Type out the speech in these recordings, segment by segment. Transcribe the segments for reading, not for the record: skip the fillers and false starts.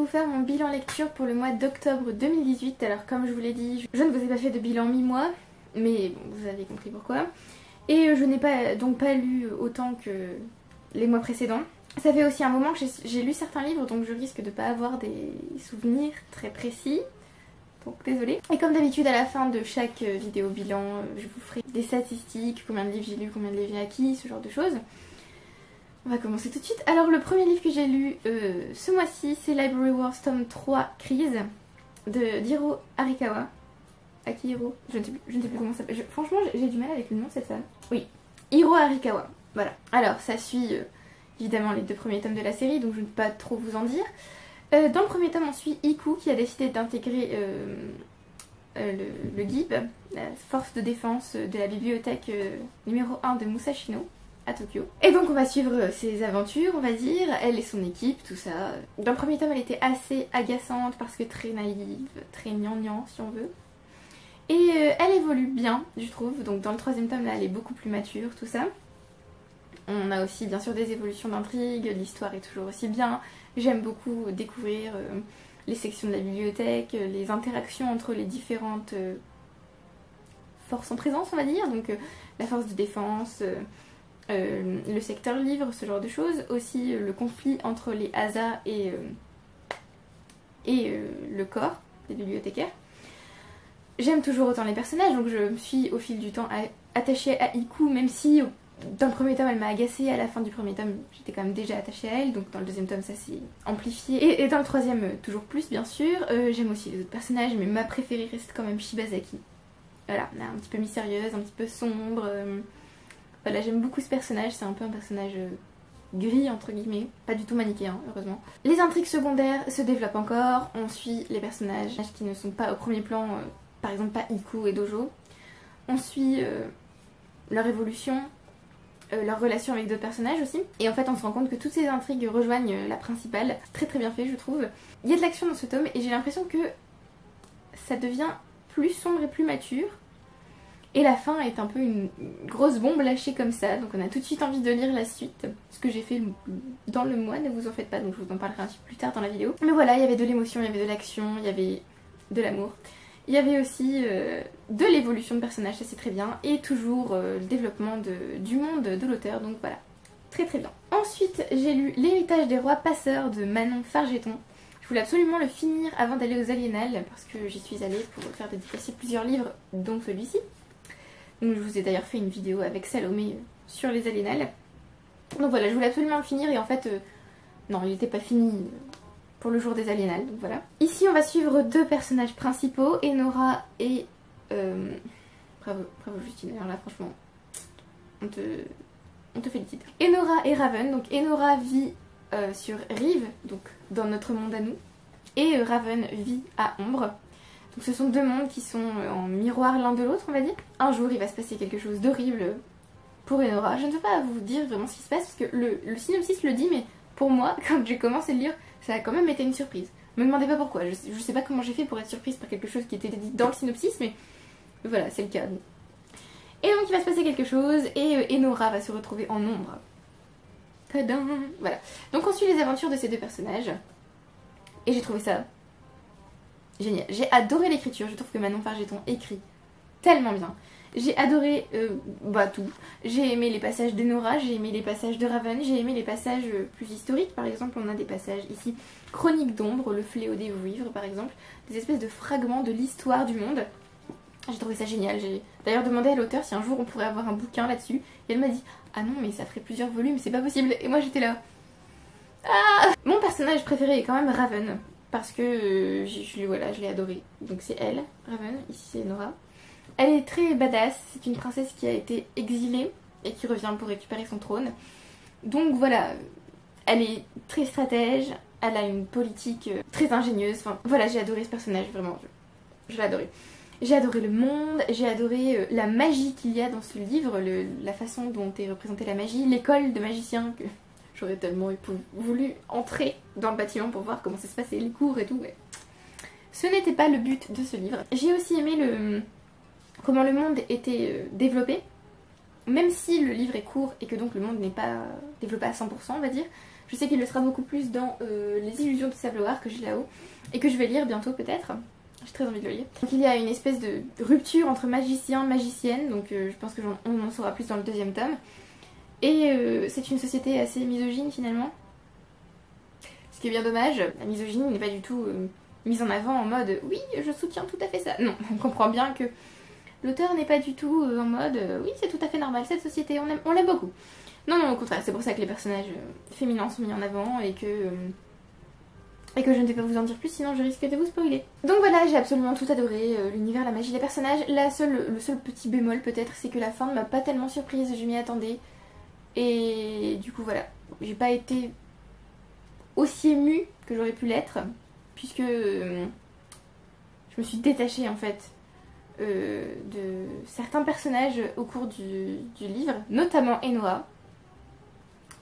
vous faire mon bilan lecture pour le mois d'octobre 2018. Alors comme je vous l'ai dit, je ne vous ai pas fait de bilan mi-mois, mais bon, vous avez compris pourquoi. Et je n'ai donc pas lu autant que les mois précédents. Ça fait aussi un moment que j'ai lu certains livres, donc je risque de ne pas avoir des souvenirs très précis. Donc désolée. Et comme d'habitude, à la fin de chaque vidéo bilan, je vous ferai des statistiques, combien de livres j'ai lu, combien de livres j'ai acquis, ce genre de choses. On va commencer tout de suite. Alors le premier livre que j'ai lu ce mois-ci, c'est Library Wars tome 3 Crise de d'Hiro Arikawa. Akihiro, je ne sais plus comment ça s'appelle. Franchement, j'ai du mal avec le nom de cette femme. Oui, Hiro Arikawa. Voilà. Alors ça suit évidemment les 2 premiers tomes de la série, donc je ne peux pas trop vous en dire. Dans le premier tome, on suit Iku qui a décidé d'intégrer le GIB, la force de défense de la bibliothèque numéro 1 de Musashino à Tokyo. Et donc on va suivre ses aventures, on va dire, elle et son équipe, tout ça. Dans le premier tome, elle était assez agaçante parce que très naïve, très gnangnan si on veut. Et elle évolue bien, je trouve. Donc dans le troisième tome, là, elle est beaucoup plus mature, tout ça. On a aussi bien sûr des évolutions d'intrigue, l'histoire est toujours aussi bien. J'aime beaucoup découvrir les sections de la bibliothèque, les interactions entre les différentes forces en présence, on va dire. Donc la force de défense, le secteur livre, ce genre de choses. Aussi le conflit entre les Asa et le corps des bibliothécaires. J'aime toujours autant les personnages, donc je me suis au fil du temps attachée à Iku, même si dans le premier tome elle m'a agacée, à la fin du premier tome j'étais quand même déjà attachée à elle, donc dans le deuxième tome ça s'est amplifié, et dans le troisième toujours plus bien sûr. J'aime aussi les autres personnages, mais ma préférée reste quand même Shibazaki. Voilà, un petit peu mystérieuse, un petit peu sombre, voilà, j'aime beaucoup ce personnage, c'est un peu un personnage gris entre guillemets, pas du tout manichéen heureusement. Les intrigues secondaires se développent encore, on suit les personnages qui ne sont pas au premier plan, par exemple pas Iku et Dojo. On suit leur évolution, leur relation avec d'autres personnages aussi. Et en fait on se rend compte que toutes ces intrigues rejoignent la principale. Très très bien fait je trouve. Il y a de l'action dans ce tome et j'ai l'impression que ça devient plus sombre et plus mature. Et la fin est un peu une grosse bombe lâchée comme ça. Donc on a tout de suite envie de lire la suite. Ce que j'ai fait dans le mois, ne vous en faites pas. Donc je vous en parlerai un petit peu plus tard dans la vidéo. Mais voilà, il y avait de l'émotion, il y avait de l'action, il y avait de l'amour. Il y avait aussi de l'évolution de personnages, ça c'est très bien. Et toujours le développement du monde de l'auteur, donc voilà, très très bien. Ensuite j'ai lu L'héritage des rois passeurs de Manon Fargeton. Je voulais absolument le finir avant d'aller aux Aliénales, parce que j'y suis allée pour faire dédicacer plusieurs livres, dont celui-ci. Donc je vous ai d'ailleurs fait une vidéo avec Salomé sur les Aliénales. Donc voilà, je voulais absolument le finir et en fait, non, il n'était pas fini pour le jour des Aliénales, donc voilà. Ici on va suivre 2 personnages principaux, Enora et... Bravo Justine, alors là franchement, on te félicite. Enora et Raven, donc Enora vit sur Rive, donc dans notre monde à nous, et Raven vit à Ombre. Donc ce sont 2 mondes qui sont en miroir l'un de l'autre, on va dire. Un jour il va se passer quelque chose d'horrible pour Enora. Je ne peux pas vous dire vraiment ce qui se passe parce que le synopsis le dit, mais pour moi, quand j'ai commencé à le lire, ça a quand même été une surprise. Me demandez pas pourquoi, je sais pas comment j'ai fait pour être surprise par quelque chose qui était dit dans le synopsis, mais voilà, c'est le cas. Et donc il va se passer quelque chose et Enora va se retrouver en ombre. Tadam! Voilà. Donc on suit les aventures de ces 2 personnages. Et j'ai trouvé ça génial. J'ai adoré l'écriture, je trouve que Manon Fargeton écrit tellement bien. J'ai adoré tout. J'ai aimé les passages d'Enora, j'ai aimé les passages de Raven, j'ai aimé les passages plus historiques. Par exemple, on a des passages ici, Chronique d'ombre, le fléau des vouivres par exemple, des espèces de fragments de l'histoire du monde. J'ai trouvé ça génial. J'ai d'ailleurs demandé à l'auteur si un jour on pourrait avoir un bouquin là-dessus. Et elle m'a dit ah non mais ça ferait plusieurs volumes, c'est pas possible. Et moi j'étais là. Ah. Mon personnage préféré est quand même Raven. Parce que voilà, je l'ai adorée. Donc c'est elle, Raven, ici c'est Nora. Elle est très badass, c'est une princesse qui a été exilée et qui revient pour récupérer son trône. Donc voilà, elle est très stratège, elle a une politique très ingénieuse. Enfin voilà, j'ai adoré ce personnage, vraiment, je l'ai adoré. J'ai adoré le monde, j'ai adoré la magie qu'il y a dans ce livre, la façon dont est représentée la magie, l'école de magiciens que j'aurais tellement voulu entrer dans le bâtiment pour voir comment ça se passait, les cours et tout. Mais ce n'était pas le but de ce livre. J'ai aussi aimé comment le monde était développé. Même si le livre est court et que donc le monde n'est pas développé à 100% on va dire, Je sais qu'il le sera beaucoup plus dans Les Illusions de Sablowar que j'ai là-haut et que je vais lire bientôt peut-être. J'ai très envie de le lire. Donc il y a une espèce de rupture entre magicien et magicienne, donc je pense que on en saura plus dans le deuxième tome. Et c'est une société assez misogyne finalement. Ce qui est bien dommage, la misogynie n'est pas du tout mise en avant en mode oui je soutiens tout à fait ça. Non, on comprend bien que l'auteur n'est pas du tout en mode oui c'est tout à fait normal cette société, on l'aime beaucoup. Non non au contraire, c'est pour ça que les personnages féminins sont mis en avant et que je ne vais pas vous en dire plus sinon je risque de vous spoiler. Donc voilà, j'ai absolument tout adoré, l'univers, la magie, les personnages. Le seul petit bémol peut-être c'est que la fin ne m'a pas tellement surprise, je m'y attendais. Et du coup voilà, j'ai pas été aussi émue que j'aurais pu l'être puisque je me suis détachée en fait de certains personnages au cours du livre, notamment Enoa,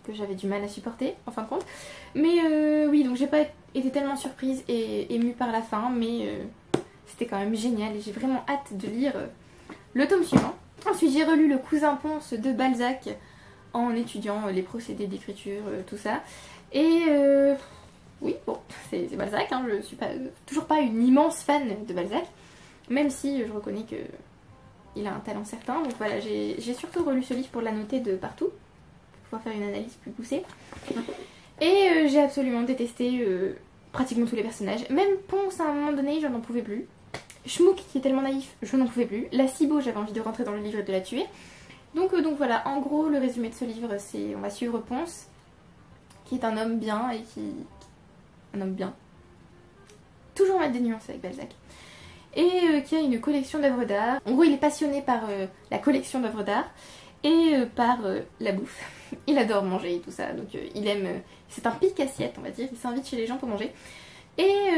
que j'avais du mal à supporter en fin de compte. Mais oui, donc j'ai pas été tellement surprise et émue par la fin, mais c'était quand même génial et j'ai vraiment hâte de lire le tome suivant. Ensuite j'ai relu Le Cousin Ponce de Balzac en étudiant les procédés d'écriture, tout ça. Et oui, bon, c'est Balzac, hein, je suis toujours pas une immense fan de Balzac, même si je reconnais que il a un talent certain. Donc voilà, j'ai surtout relu ce livre pour l'annoter de partout, pour pouvoir faire une analyse plus poussée. Et j'ai absolument détesté pratiquement tous les personnages. Même Ponce, à un moment donné, j'en pouvais plus. Schmouk, qui est tellement naïf, je n'en pouvais plus. La Cibot, j'avais envie de rentrer dans le livre et de la tuer. Donc voilà, en gros, le résumé de ce livre, c'est on va suivre Ponce, qui est un homme bien et un homme bien. Toujours mettre des nuances avec Balzac. Et qui a une collection d'œuvres d'art. En gros, il est passionné par la collection d'œuvres d'art et par la bouffe. Il adore manger et tout ça, donc il aime... c'est un pique-assiette, on va dire, il s'invite chez les gens pour manger. Et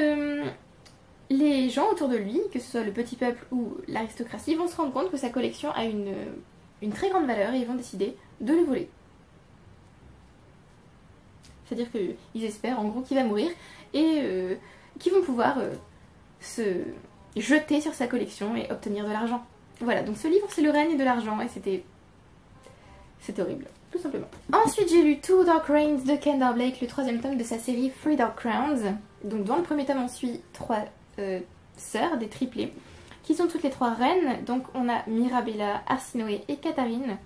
les gens autour de lui, que ce soit le petit peuple ou l'aristocratie, vont se rendre compte que sa collection a une très grande valeur et ils vont décider de le voler. C'est-à-dire qu'ils espèrent en gros qu'il va mourir et qu'ils vont pouvoir se jeter sur sa collection et obtenir de l'argent. Voilà, donc ce livre c'est le règne de l'argent et c'était horrible, tout simplement. Ensuite j'ai lu Two Dark Reigns de Kendall Blake, le troisième tome de sa série Three Dark Crowns. Donc dans le premier tome on suit trois sœurs, des triplés, qui sont toutes les trois reines. Donc on a Mirabella, Arsinoé et Catharine.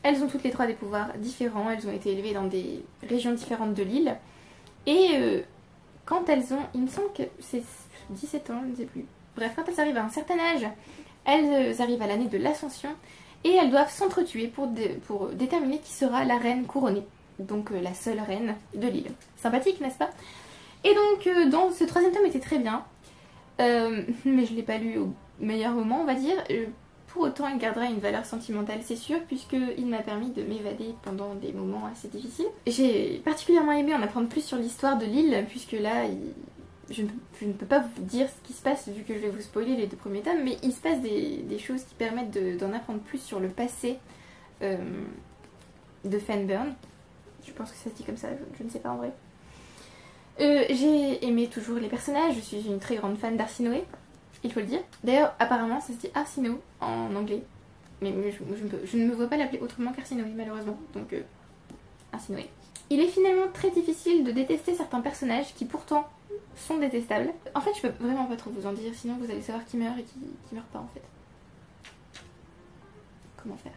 Elles ont toutes les trois des pouvoirs différents, elles ont été élevées dans des régions différentes de l'île. Et quand elles ont, il me semble que c'est 17 ans, je ne sais plus. Bref, quand elles arrivent à un certain âge, elles arrivent à l'année de l'Ascension et elles doivent s'entretuer pour déterminer qui sera la reine couronnée. Donc la seule reine de l'île. Sympathique, n'est-ce pas? Et donc dans ce troisième tome était très bien, mais je ne l'ai pas lu au meilleur moment, on va dire. Pour autant, il gardera une valeur sentimentale, c'est sûr, puisqu'il m'a permis de m'évader pendant des moments assez difficiles. J'ai particulièrement aimé en apprendre plus sur l'histoire de l'île, puisque là, je ne peux pas vous dire ce qui se passe, vu que je vais vous spoiler les deux premiers tomes, mais il se passe des choses qui permettent d'en apprendre plus sur le passé de Fennburn. Je pense que ça se dit comme ça, je ne sais pas en vrai. J'ai aimé toujours les personnages, je suis une très grande fan d'Arsinoé. Il faut le dire. D'ailleurs, apparemment, ça se dit Arsinoe en anglais. Mais je ne me vois pas l'appeler autrement qu'Arsinoe, malheureusement. Donc, Arsinoe. Il est finalement très difficile de détester certains personnages qui pourtant sont détestables. En fait, je peux vraiment pas trop vous en dire, sinon vous allez savoir qui meurt et qui meurt pas en fait. Comment faire?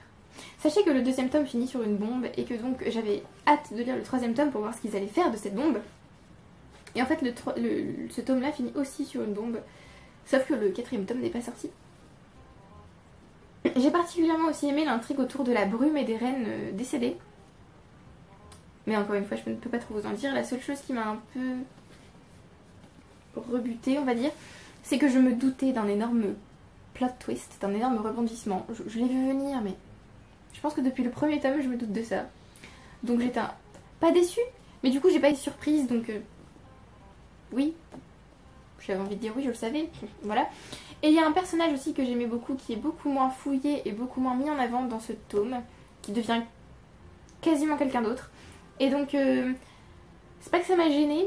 Sachez que le deuxième tome finit sur une bombe et que donc j'avais hâte de lire le troisième tome pour voir ce qu'ils allaient faire de cette bombe. Et en fait, ce tome-là finit aussi sur une bombe. Sauf que le quatrième tome n'est pas sorti. J'ai particulièrement aussi aimé l'intrigue autour de la brume et des reines décédées. Mais encore une fois, je ne peux pas trop vous en dire. La seule chose qui m'a un peu rebutée, on va dire, c'est que je me doutais d'un énorme plot twist, d'un énorme rebondissement. Je l'ai vu venir, mais je pense que depuis le premier tome, je me doute de ça. Donc j'étais pas déçue, mais du coup, j'ai pas été surprise, donc oui. J'avais envie de dire oui, je le savais, voilà. Et il y a un personnage aussi que j'aimais beaucoup, qui est beaucoup moins fouillé et beaucoup moins mis en avant dans ce tome, qui devient quasiment quelqu'un d'autre. Et donc, c'est pas que ça m'a gênée,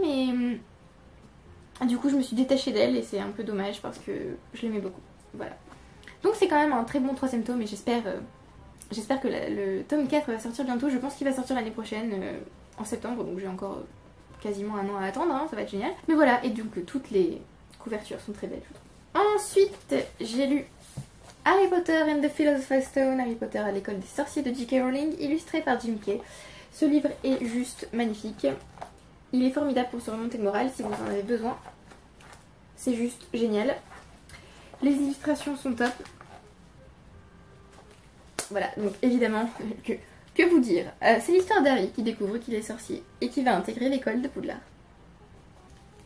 mais du coup je me suis détachée d'elle et c'est un peu dommage parce que je l'aimais beaucoup. Voilà. Donc c'est quand même un très bon troisième tome et j'espère que le tome 4 va sortir bientôt. Je pense qu'il va sortir l'année prochaine. en septembre, donc j'ai encore quasiment un an à attendre, hein, ça va être génial. Mais voilà, et donc toutes les couvertures sont très belles, je trouve. Ensuite, j'ai lu Harry Potter and the Philosopher's Stone, Harry Potter à l'école des sorciers de J.K. Rowling, illustré par Jim Kay. Ce livre est juste magnifique. Il est formidable pour se remonter le moral si vous en avez besoin. C'est juste génial. Les illustrations sont top. Voilà, donc évidemment, que vous dire, c'est l'histoire d'Harry qui découvre qu'il est sorcier et qui va intégrer l'école de Poudlard.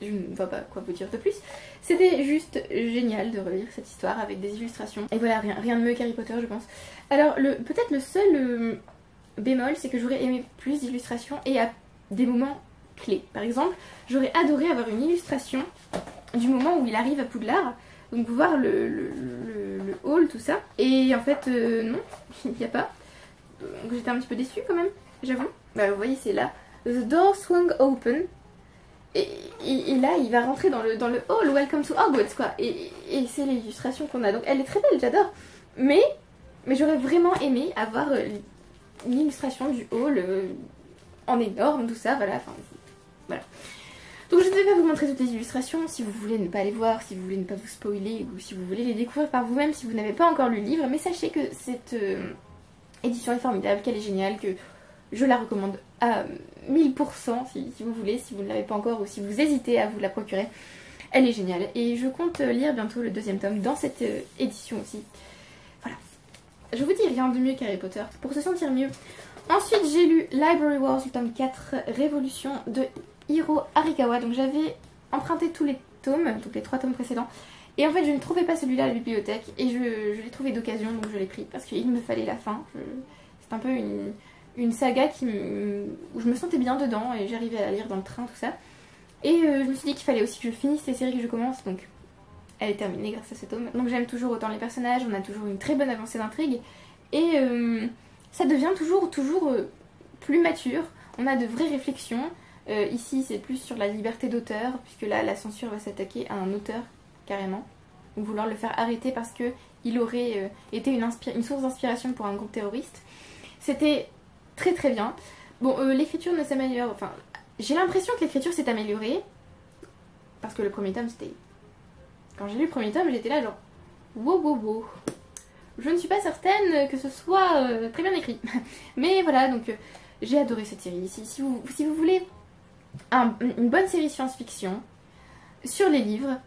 Je ne vois pas quoi vous dire de plus. C'était juste génial de relire cette histoire avec des illustrations. Et voilà, rien de mieux qu'Harry Potter, je pense. Alors, peut-être le seul bémol, c'est que j'aurais aimé plus d'illustrations et à des moments clés. Par exemple, j'aurais adoré avoir une illustration du moment où il arrive à Poudlard. Donc voir le hall, tout ça. Et en fait, non, il n'y a pas. Donc j'étais un petit peu déçue quand même, j'avoue. Bah, vous voyez, c'est là. The door swung open. Et là, il va rentrer dans le hall, welcome to Hogwarts, quoi. Et c'est l'illustration qu'on a. Donc elle est très belle, j'adore. Mais j'aurais vraiment aimé avoir une illustration du hall en énorme, tout ça, voilà. Enfin, voilà. Donc je ne vais pas vous montrer toutes les illustrations, si vous voulez ne pas les voir, si vous voulez ne pas vous spoiler, ou si vous voulez les découvrir par vous-même, si vous n'avez pas encore lu le livre. Mais sachez que cette édition est formidable, qu'elle est géniale, que je la recommande à 1000% si vous voulez, si vous ne l'avez pas encore ou si vous hésitez à vous la procurer. Elle est géniale et je compte lire bientôt le deuxième tome dans cette édition aussi. Voilà. Je vous dis rien de mieux qu'Harry Potter pour se sentir mieux. Ensuite j'ai lu Library Wars, le tome 4, Révolution de Hiro Arikawa. Donc j'avais emprunté tous les tomes, donc les 3 tomes précédents. Et en fait je ne trouvais pas celui-là à la bibliothèque et je l'ai trouvé d'occasion, donc je l'ai pris parce qu'il me fallait la fin. C'est un peu une saga où je me sentais bien dedans et j'arrivais à la lire dans le train, tout ça. Et je me suis dit qu'il fallait aussi que je finisse les séries que je commence, donc elle est terminée grâce à ce tome. Donc j'aime toujours autant les personnages, on a toujours une très bonne avancée d'intrigue et ça devient toujours plus mature, on a de vraies réflexions. Ici c'est plus sur la liberté d'auteur, puisque là la censure va s'attaquer à un auteur carrément, ou vouloir le faire arrêter parce qu'il aurait été une source d'inspiration pour un groupe terroriste. C'était très très bien. Bon, l'écriture ne s'améliore, enfin j'ai l'impression que l'écriture s'est améliorée, parce que le premier tome c'était... Quand j'ai lu le premier tome j'étais là genre wow. Je ne suis pas certaine que ce soit très bien écrit. Mais voilà, donc j'ai adoré cette série. Si vous voulez une bonne série science-fiction sur les livres,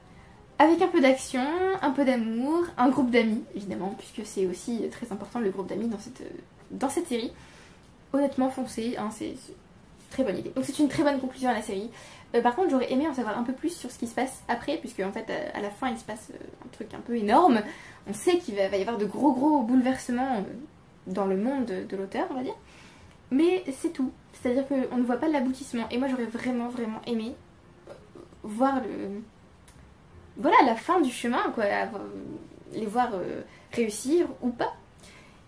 avec un peu d'action, un peu d'amour, un groupe d'amis évidemment, puisque c'est aussi très important le groupe d'amis dans cette série, honnêtement foncez, hein, c'est très bonne idée. Donc c'est une très bonne conclusion à la série. Par contre j'aurais aimé en savoir un peu plus sur ce qui se passe après, puisque en fait à la fin il se passe un truc un peu énorme. On sait qu'il va y avoir de gros bouleversements dans le monde de l'auteur, on va dire. Mais c'est tout. C'est-à-dire qu'on ne voit pas l'aboutissement. Et moi j'aurais vraiment aimé voir voilà, la fin du chemin, quoi. Les voir réussir ou pas.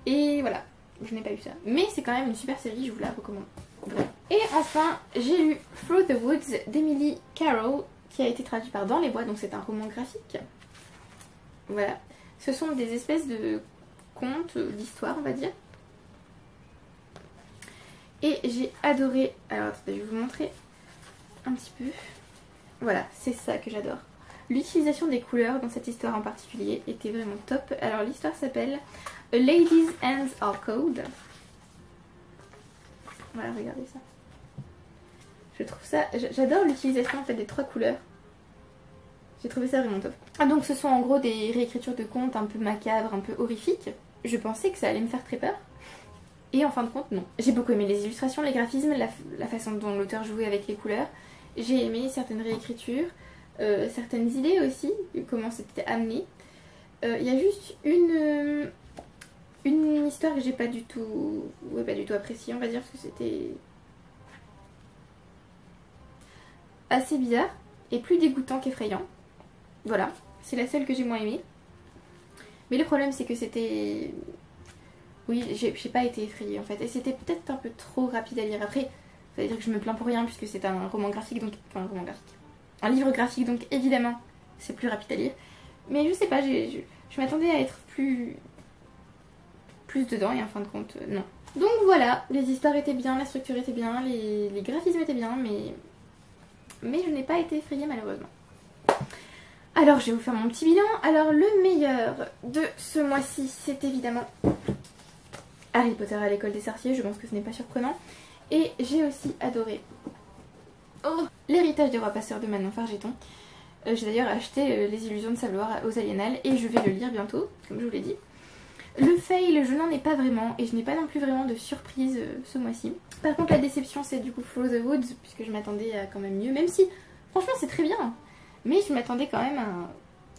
Et voilà, je n'ai pas eu ça. Mais c'est quand même une super série, je vous la recommande. Vraiment. Et enfin, j'ai lu Through the Woods d'Emily Carroll, qui a été traduit par Dans les bois, donc c'est un roman graphique. Voilà. Ce sont des espèces de contes, d'histoires, on va dire. Et j'ai adoré... Alors, attendez, je vais vous montrer un petit peu. Voilà, c'est ça que j'adore. L'utilisation des couleurs dans cette histoire en particulier était vraiment top. Alors, l'histoire s'appelle A Lady's Hands Are Cold. Voilà, regardez ça. Je trouve ça... J'adore l'utilisation en fait des 3 couleurs. J'ai trouvé ça vraiment top. Ah, donc ce sont en gros des réécritures de contes un peu macabres, un peu horrifiques. Je pensais que ça allait me faire très peur. Et en fin de compte, non. J'ai beaucoup aimé les illustrations, les graphismes, la façon dont l'auteur jouait avec les couleurs. J'ai aimé certaines réécritures, certaines idées aussi, comment c'était amené. Il y a juste une histoire que j'ai pas du tout appréciée, on va dire, parce que c'était assez bizarre et plus dégoûtant qu'effrayant. Voilà, c'est la seule que j'ai moins aimée. Mais le problème c'est que c'était... Oui, j'ai pas été effrayée en fait. Et c'était peut-être un peu trop rapide à lire. Après, ça veut dire que je me plains pour rien puisque c'est un roman graphique, donc... Enfin, un roman graphique. Un livre graphique, donc évidemment, c'est plus rapide à lire. Mais je sais pas, je m'attendais à être plus dedans et en fin de compte, non. Donc voilà, les histoires étaient bien, la structure était bien, les graphismes étaient bien, mais je n'ai pas été effrayée malheureusement. Alors je vais vous faire mon petit bilan. Alors le meilleur de ce mois-ci, c'est évidemment Harry Potter à l'école des sorciers, je pense que ce n'est pas surprenant. Et j'ai aussi adoré L'héritage des rois passeurs de Manon Fargeton. J'ai d'ailleurs acheté Les illusions de Sablewar aux Aliénales et je vais le lire bientôt, comme je vous l'ai dit. Le fail, je n'en ai pas vraiment et je n'ai pas non plus vraiment de surprise ce mois-ci. Par contre la déception c'est du coup Follow the Woods, puisque je m'attendais à quand même mieux, même si franchement c'est très bien. Mais je m'attendais quand même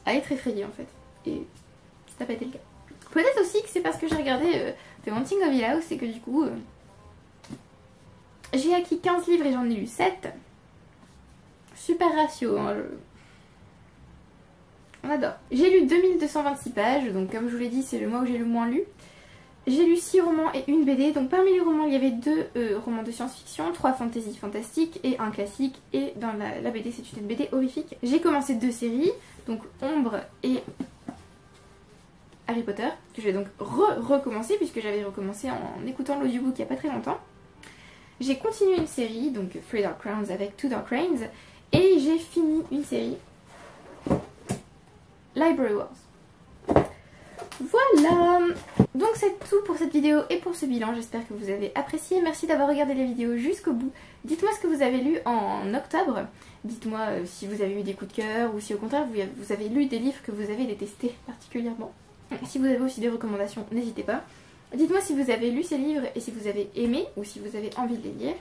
à être effrayée en fait. Et ça n'a pas été le cas. Peut-être aussi que c'est parce que j'ai regardé The Haunting of Hill House et que du coup j'ai acquis 15 livres et j'en ai lu 7. Super ratio, hein, on adore. J'ai lu 2226 pages, donc comme je vous l'ai dit c'est le mois où j'ai le moins lu. J'ai lu 6 romans et une BD, donc parmi les romans il y avait 2 romans de science-fiction, 3 fantasy fantastiques et un classique, et dans la BD c'est une BD horrifique. J'ai commencé 2 séries, donc Ombre et Harry Potter, que je vais donc recommencer puisque j'avais recommencé en écoutant l'audiobook il n'y a pas très longtemps. J'ai continué une série, donc Three Dark Crowns avec Two Dark Reigns, et j'ai fini une série Library Wars. Voilà. Donc c'est tout pour cette vidéo et pour ce bilan, j'espère que vous avez apprécié. Merci d'avoir regardé la vidéo jusqu'au bout. Dites-moi ce que vous avez lu en octobre. Dites-moi si vous avez eu des coups de cœur ou si au contraire vous avez lu des livres que vous avez détestés particulièrement. Si vous avez aussi des recommandations, n'hésitez pas. Dites-moi si vous avez lu ces livres et si vous avez aimé ou si vous avez envie de les lire.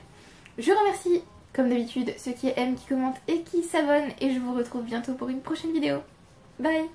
Je remercie comme d'habitude ceux qui aiment, qui commentent et qui s'abonnent et je vous retrouve bientôt pour une prochaine vidéo. Bye.